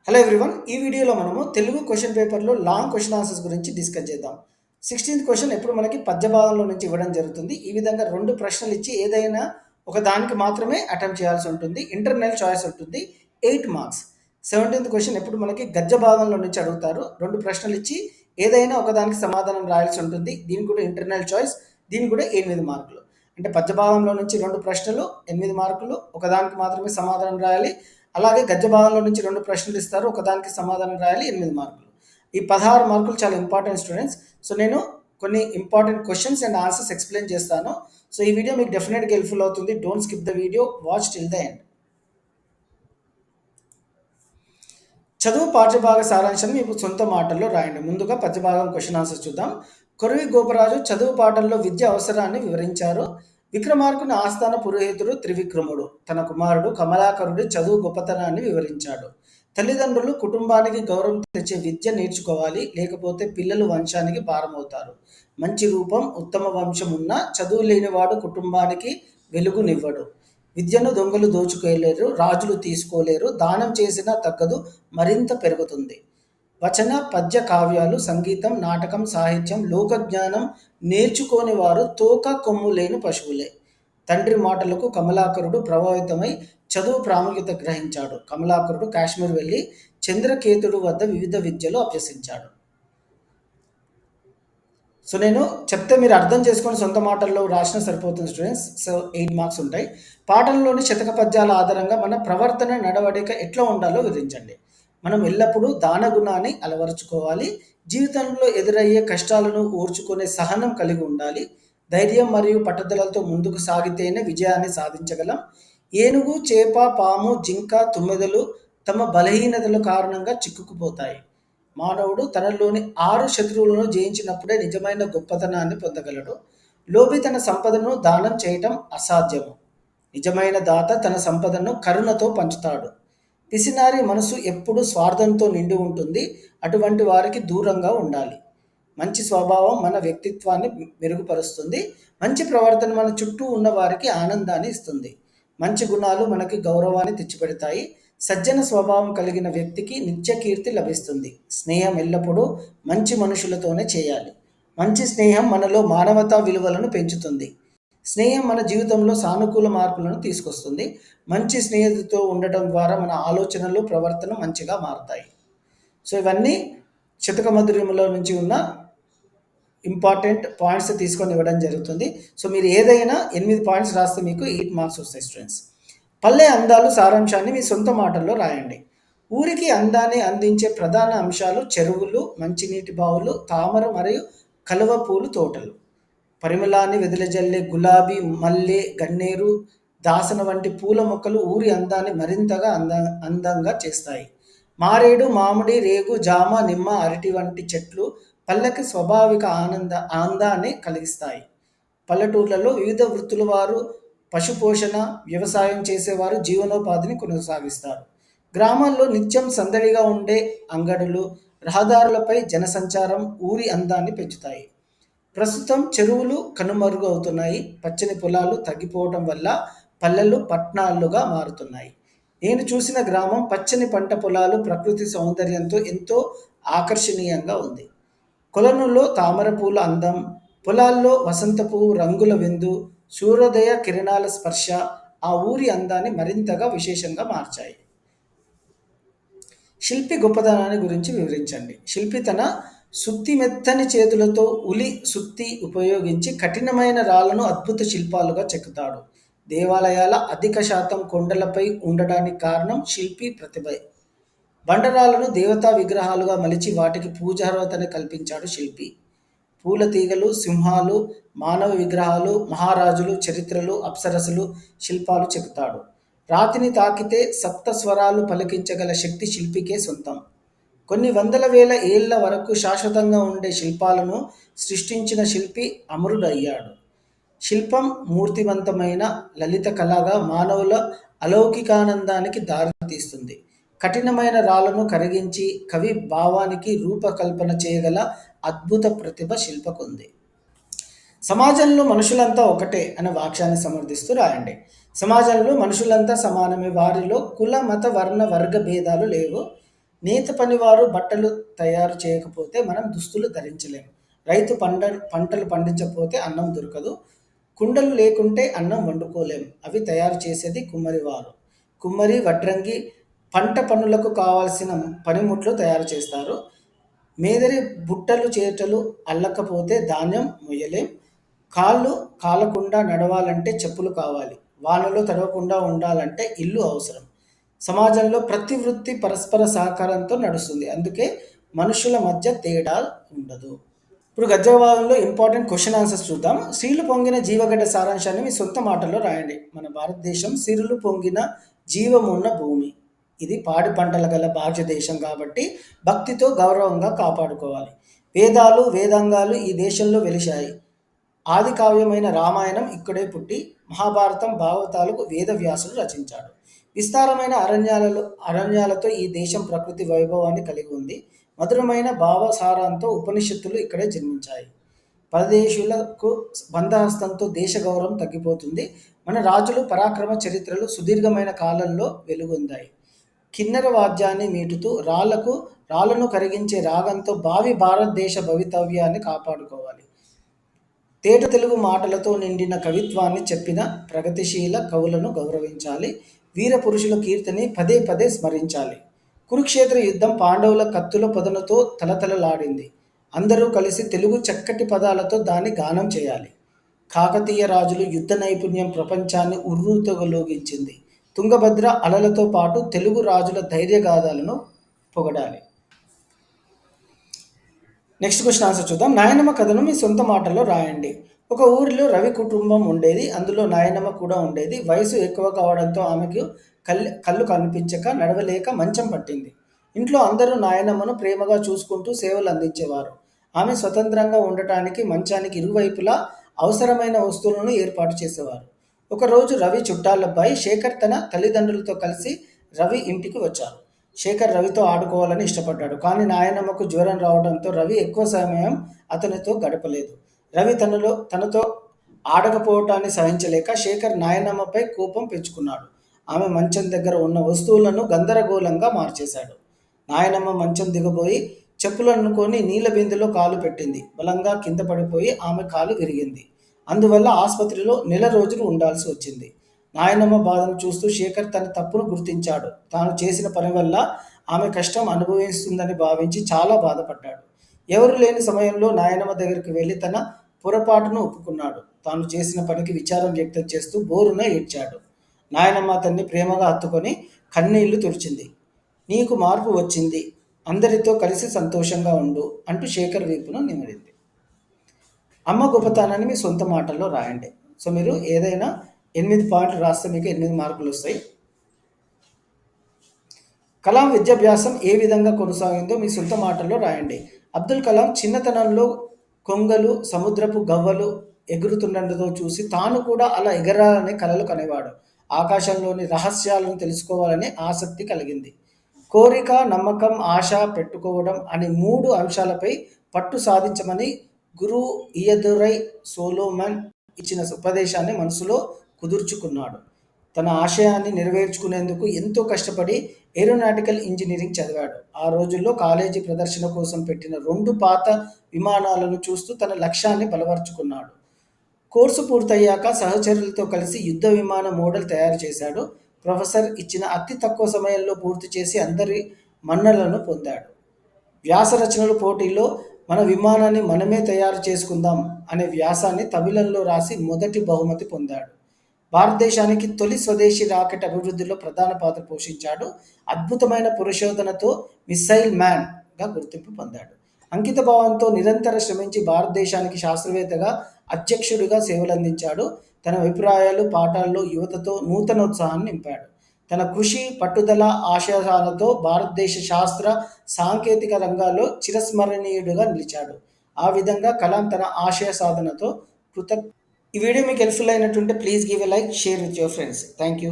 Hello everyone. ఈ వీడియోలో మనము తెలుగు క్వశ్చన్ పేపర్లో లాంగ్ క్వశ్చన్ ఆన్సర్స్ గురించి డిస్కస్ చేద్దాం. 16th క్వశ్చన్ ఎప్పుడు మనకి పద్య భాగంలో నుంచి ఇవ్వడం జరుగుతుంది. ఈ విధంగా 2 ప్రశ్నలు ఇచ్చి ఏదైనా ఒక దానికి మాత్రమే అటెంప్ట్ చేయాల్సి ఉంటుంది. ఇంటర్నల్ చాయిస్ ఉంటుంది. 8 మార్క్స్. 17th క్వశ్చన్ ఎప్పుడు మనకి గద్య భాగంలో నుంచి అడుగుతారు. 2 ప్రశ్నలు ఇచ్చి ఏదైనా ఒక దానికి సమాధానం రాయాల్సి ఉంటుంది. దీనికి కూడా ఇంటర్నల్ చాయిస్. దీనికి కూడా 8 మార్కులు. అంటే పద్య భాగంలో నుంచి 2 ప్రశ్నలు 8 మార్కులు, ఒకదానికి మాత్రమే సమాధానం రాయాలి. అలాగే గద్య భాగంలో నుంచి 2 ప్రశ్నలు ఇస్తారు. ఒకదానికి సమాధానం రాయాలి. 8 మార్కులు. ఈ 16 మార్కులు చాలా ఇంపార్టెంట్ స్టూడెంట్స్. సో నేను కొన్ని important questions and answers explain చేస్తాను. సో ఈ వీడియో మీకు డెఫినెట్గా హెల్ప్ఫుల్ అవుతుంది. Don't skip the video, watch till the end. చదువు పాఠ్యభాగ సారాంశాన్ని మీకు సొంత మాటల్లో రాయండి. ముందుగా పద్యభాగం క్వశ్చన్ ఆన్సర్స్ చూద్దాం. కొరవి గోపరాజు చదువు పాఠంలో విద్య అవసరాన్ని వివరించారు. విక్రమార్కుని ఆస్థాన పురోహితుడు త్రివిక్రముడు తన కుమారుడు కమలాకరుడి చదువు గొప్పతనాన్ని వివరించాడు. తల్లిదండ్రులు కుటుంబానికి గౌరవం తెచ్చే విద్య నేర్చుకోవాలి, లేకపోతే పిల్లలు వంశానికి భారమవుతారు. మంచి రూపం, ఉత్తమ వంశం ఉన్న చదువు లేనివాడు కుటుంబానికి వెలుగునివ్వడు. విద్యను దొంగలు దోచుకోలేరు, రాజులు తీసుకోలేరు, దానం చేసినా తగ్గదు, మరింత పెరుగుతుంది. వచన పద్య కావ్యాలు, సంగీతం, నాటకం, సాహిత్యం, లోకజ్ఞానం నేర్చుకోని వారు తోక కొమ్ము లేని పశువులే. తండ్రి మాటలకు కమలాకరుడు ప్రభావితమై చదువు ప్రాముఖ్యత గ్రహించాడు. కమలాకరుడు కాశ్మీర్ వెళ్ళి చంద్రకేతుడు వద్ద వివిధ విద్యలు అభ్యసించాడు. సో నేను చెప్తే మీరు అర్థం చేసుకొని సొంత మాటల్లో రాసిన సరిపోతుంది స్టూడెంట్స్. సో 8 మార్క్స్ ఉంటాయి. పాఠంలోని శతక పద్యాల ఆధారంగా మన ప్రవర్తన, నడవడిక ఎట్లా ఉండాలో వివరించండి. మనం ఎల్లప్పుడూ దాన గుణాన్ని అలవరుచుకోవాలి. జీవితంలో ఎదురయ్యే కష్టాలను ఓర్చుకునే సహనం కలిగి ఉండాలి. ధైర్యం మరియు పట్టుదలతో ముందుకు సాగితేనే విజయాన్ని సాధించగలం. ఏనుగు, చేప, పాము, జింక, తుమ్మెదలు తమ బలహీనతల కారణంగా చిక్కుకుపోతాయి. మానవుడు తనలోని 6 శత్రువులను జయించినప్పుడే నిజమైన గొప్పతనాన్ని పొందగలడు. లోభి తన సంపదను దానం చేయటం అసాధ్యము. నిజమైన దాత తన సంపదను కరుణతో పంచుతాడు. పిసినారి మనసు ఎప్పుడూ స్వార్థంతో నిండి ఉంటుంది. అటువంటి వారికి దూరంగా ఉండాలి. మంచి స్వభావం మన వ్యక్తిత్వాన్ని మెరుగుపరుస్తుంది. మంచి ప్రవర్తన మన చుట్టూ ఉన్న వారికి ఆనందాన్ని ఇస్తుంది. మంచి గుణాలు మనకి గౌరవాన్ని తెచ్చిపెడతాయి. సజ్జన స్వభావం కలిగిన వ్యక్తికి నిత్య కీర్తి లభిస్తుంది. స్నేహం ఎల్లప్పుడూ మంచి మనుషులతోనే చేయాలి. మంచి స్నేహం మనలో మానవతా విలువలను పెంచుతుంది. స్నేహం మన జీవితంలో సానుకూల మార్పులను తీసుకొస్తుంది. మంచి స్నేహితులతో ఉండటం ద్వారా మన ఆలోచనలు, ప్రవర్తన మంచిగా మారుతాయి. సో ఇవన్నీ శతక మధురిమలో నుంచి ఉన్న ఇంపార్టెంట్ పాయింట్స్ తీసుకొని ఇవ్వడం జరుగుతుంది. సో మీరు ఏదైనా 8 పాయింట్స్ రాస్తే మీకు 8 మార్క్స్ వస్తాయి స్టూడెంట్స్. పల్లె అందాలు సారాంశాన్ని మీ సొంత మాటల్లో రాయండి. ఊరికి అందాన్ని అందించే ప్రధాన అంశాలు చెరువులు, మంచినీటి బావులు, తామర మరియు కలువ పూలు తోటలు. పరిమళాన్ని వెదజల్లే గులాబీ, మల్లె, గన్నేరు, దాసన వంటి పూల మొక్కలు ఊరి అందాన్ని మరింతగా అందంగా చేస్తాయి. మారేడు, మామిడి, రేగు, జామ, నిమ్మ, అరటి వంటి చెట్లు పల్లెకి స్వాభావిక ఆనందాన్ని కలిగిస్తాయి. పల్లెటూర్లలో వివిధ వృత్తుల వారు పశుపోషణ, వ్యవసాయం చేసేవారు జీవనోపాధిని కొనసాగిస్తారు. గ్రామాల్లో నిత్యం సందడిగా ఉండే అంగడులు, రహదారులపై జనసంచారం ఊరి అందాన్ని పెంచుతాయి. ప్రస్తుతం చెరువులు కనుమరుగు అవుతున్నాయి. పచ్చని పొలాలు తగ్గిపోవడం వల్ల పల్లెలు పట్టణాలుగా మారుతున్నాయి. నేను చూసిన గ్రామం పచ్చని పంట పొలాలు, ప్రకృతి సౌందర్యంతో ఎంతో ఆకర్షణీయంగా ఉంది. కొలనులో తామర పూల అందం, పొలాల్లో వసంత పువ్వు రంగుల విందు, సూర్యోదయ కిరణాల స్పర్శ ఆ ఊరి అందాన్ని మరింతగా విశేషంగా మార్చాయి. శిల్పి గొప్పతనాన్ని గురించి వివరించండి. శిల్పి తన సుత్తి మెత్తని చేతులతో ఉలి సుత్తి ఉపయోగించి కఠినమైన రాళ్లను అద్భుత శిల్పాలుగా చెక్కుతాడు. దేవాలయాల అధిక శాతం కొండలపై ఉండడానికి కారణం శిల్పి ప్రతిభ. బండరాలను దేవతా విగ్రహాలుగా మలిచి వాటికి పూజార్హతని కల్పించాడు శిల్పి. పూల తీగలు, సింహాలు, మానవ విగ్రహాలు, మహారాజులు, చరిత్రలు, అప్సరసలు శిల్పాలు చెక్కుతాడు. రాతిని తాకితే సప్త స్వరాలు పలికించగల శక్తి శిల్పికే సొంతం. కొన్ని వందల వేల ఏళ్ల వరకు శాశ్వతంగా ఉండే శిల్పాలను సృష్టించిన శిల్పి అమరుడయ్యాడు. శిల్పం మూర్తివంతమైన లలిత కళగా మానవుల అలౌకికానందానికి దారితీస్తుంది. కఠినమైన రాళ్లను కరిగించి కవి భావానికి రూపకల్పన చేయగల అద్భుత ప్రతిభ శిల్పకుంది. సమాజంలో మనుషులంతా ఒకటే అనే వాక్యాన్ని సమర్థిస్తూ రాయండి. సమాజంలో మనుషులంతా సమానమే. వారిలో కుల, మత, వర్ణ, వర్గ భేదాలు లేవు. నేత పనివారు బట్టలు తయారు చేయకపోతే మనం దుస్తులు ధరించలేము. రైతు పంటలు పండించకపోతే అన్నం దొరకదు. కుండలు లేకుంటే అన్నం వండుకోలేం. అవి తయారు చేసేది కుమ్మరివారు. కుమ్మరి, వడ్రంగి పంట పనులకు కావాల్సిన పనిముట్లు తయారు చేస్తారు. మేదరి బుట్టలు చేటలు అల్లకపోతే ధాన్యం మొయ్యలేం. కాళ్ళు కాలకుండా నడవాలంటే చెప్పులు కావాలి. వానలో తడవకుండా ఉండాలంటే ఇల్లు అవసరం. సమాజంలో ప్రతి వృత్తి పరస్పర సహకారంతో నడుస్తుంది. అందుకే మనుషుల మధ్య తేడా ఉండదు. ఇప్పుడు గద్య భాగంలో ఇంపార్టెంట్ క్వశ్చన్ ఆన్సర్స్ చూద్దాం. సిరులు పొంగిన జీవగడ్డ సారాంశాన్ని మీ సొంత మాటల్లో రాయండి. మన భారతదేశం సిరులు పొంగిన జీవమున్న భూమి. ఇది పాడి పంటల గల భారతదేశం కాబట్టి భక్తితో గౌరవంగా కాపాడుకోవాలి. వేదాలు వేదాంగాలు ఈ దేశంలో వెలిశాయి. ఆది కావ్యమైన రామాయణం ఇక్కడే పుట్టి మహాభారతం భాగవతాలకు వేదవ్యాసుడు రచించాడు. విస్తారమైన అరణ్యాలతో ఈ దేశం ప్రకృతి వైభవాన్ని కలిగి ఉంది. మధురమైన భావసారంతో ఉపనిషత్తులు ఇక్కడే జన్మించాయి. పరదేశులకు బంధహస్తంతో దేశ గౌరవం తగ్గిపోతుంది. మన రాజులు పరాక్రమ చరిత్రలు సుదీర్ఘమైన కాలంలో వెలుగొందాయి. కిన్నెర వాద్యాన్ని మీటుతూ రాళ్లను కరిగించే రాగంతో భావి భారతదేశ భవితవ్యాన్ని కాపాడుకోవాలి. తేట తెలుగు మాటలతో నిండిన కవిత్వాన్ని చెప్పిన ప్రగతిశీల కవులను గౌరవించాలి. వీర పురుషుల కీర్తిని పదే పదే స్మరించాలి. కురుక్షేత్ర యుద్ధం పాండవుల కత్తుల పదునుతో తలతలలాడింది. అందరూ కలిసి తెలుగు చక్కటి పదాలతో దాన్ని గానం చేయాలి. కాకతీయ రాజులు యుద్ధ నైపుణ్యం ప్రపంచాన్ని ఉర్రూతగలోగించింది. తుంగభద్ర అలలతో పాటు తెలుగు రాజుల ధైర్యగాథలను పొగడాలి. నెక్స్ట్ క్వశ్చన్ ఆన్సర్ చూద్దాం. నాయనమ్మ కథను మీ సొంత మాటల్లో రాయండి. ఒక ఊరిలో రవి కుటుంబం ఉండేది. అందులో నాయనమ్మ కూడా ఉండేది. వయసు ఎక్కువ కావడంతో ఆమెకు కళ్ళు కనిపించక నడవలేక మంచం పట్టింది. ఇంట్లో అందరూ నాయనమ్మను ప్రేమగా చూసుకుంటూ సేవలు అందించేవారు. ఆమె స్వతంత్రంగా ఉండటానికి మంచానికి ఇరువైపులా అవసరమైన వస్తువులను ఏర్పాటు చేసేవారు. ఒకరోజు రవి చుట్టాలబ్బాయి శేఖర్ తన తల్లిదండ్రులతో కలిసి రవి ఇంటికి వచ్చారు. శేఖర్ రవితో ఆడుకోవాలని ఇష్టపడ్డాడు. కానీ నాయనమ్మకు జ్వరం రావడంతో రవి ఎక్కువ సమయం అతనితో గడపలేదు. రవి తనతో ఆడకపోవటాన్ని సహించలేక శేఖర్ నాయనమ్మపై కోపం పెంచుకున్నాడు. ఆమె మంచం దగ్గర ఉన్న వస్తువులను గందరగోళంగా మార్చేశాడు. నాయనమ్మ మంచం దిగబోయి చెప్పులనుకొని నీళ్ళ బిందెలో కాలు పెట్టింది. బలంగా కింద పడిపోయి ఆమె కాలు విరిగింది. అందువల్ల ఆసుపత్రిలో నెల రోజులు ఉండాల్సి వచ్చింది. నాయనమ్మ బాధను చూస్తూ శేఖర్ తన తప్పును గుర్తించాడు. తాను చేసిన పని వల్ల ఆమె కష్టం అనుభవిస్తుందని భావించి చాలా బాధపడ్డాడు. ఎవరు లేని సమయంలో నాయనమ్మ దగ్గరికి వెళ్ళి తన పొరపాటును ఒప్పుకున్నాడు. తాను చేసిన పనికి విచారం వ్యక్తం చేస్తూ బోరున ఏడ్చాడు. నాయనమ్మ అతన్ని ప్రేమగా హత్తుకొని కన్నీళ్లు తుడిచింది. నీకు మార్పు వచ్చింది, అందరితో కలిసి సంతోషంగా ఉండు అంటూ శేఖర్ వీపును నిమిరింది. అమ్మ గొప్పతనాన్ని మీ సొంత మాటల్లో రాయండి. సో మీరు ఏదైనా 8 పాయింట్లు రాస్తే మీకు 8 మార్కులు వస్తాయి. కలాం విద్యాభ్యాసం ఏ విధంగా కొనసాగిందో మీ సొంత మాటల్లో రాయండి. అబ్దుల్ కలాం చిన్నతనంలో కొంగలు, సముద్రపు గవ్వలు ఎగురుతుండటంతో చూసి తాను కూడా అలా ఎగరాలని కలలు కనేవాడు. ఆకాశంలోని రహస్యాలను తెలుసుకోవాలని ఆసక్తి కలిగింది. కోరిక, నమ్మకం, ఆశ పెట్టుకోవడం అనే 3 అంశాలపై పట్టు సాధించమని గురువు ఇయదురై సోలోమన్ ఇచ్చిన ఉపదేశాన్ని మనసులో కుదుర్చుకున్నాడు. తన ఆశయాన్ని నెరవేర్చుకునేందుకు ఎంతో కష్టపడి ఏరోనాటికల్ ఇంజనీరింగ్ చదివాడు. ఆ రోజుల్లో కాలేజీ ప్రదర్శన కోసం పెట్టిన 2 పాత విమానాలను చూస్తూ తన లక్ష్యాన్ని బలపరుచుకున్నాడు. కోర్సు పూర్తయ్యాక సహచరులతో కలిసి యుద్ధ విమాన మోడల్ తయారు చేశాడు. ప్రొఫెసర్ ఇచ్చిన అతి తక్కువ సమయంలో పూర్తి చేసి అందరి మన్ననలను పొందాడు. వ్యాస రచనల పోటీలో మన విమానాన్ని మనమే తయారు చేసుకుందాం అనే వ్యాసాన్ని తమిళంలో రాసి మొదటి బహుమతి పొందాడు. భారతదేశానికి తొలి స్వదేశీ రాకెట్ అభివృద్ధిలో ప్రధాన పాత్ర పోషించాడు. అద్భుతమైన పరిశోధనతో మిస్సైల్ మ్యాన్గా గుర్తింపు పొందాడు. అంకిత భావంతో నిరంతర శ్రమించి భారతదేశానికి శాస్త్రవేత్తగా అధ్యక్షుడిగా సేవలందించాడు. తన అభిప్రాయాలు, పాఠాల్లో యువతతో నూతనోత్సాహాన్ని నింపాడు. తన కృషి, పట్టుదల, ఆశయాలతో భారతదేశ శాస్త్ర సాంకేతిక రంగాల్లో చిరస్మరణీయుడిగా నిలిచాడు. ఆ విధంగా కలాం తన ఆశయ సాధనతో ఈ వీడియో మీకు హెల్ప్ఫుల్ అయినట్టుంటే please give a like, share with your friends. Thank you.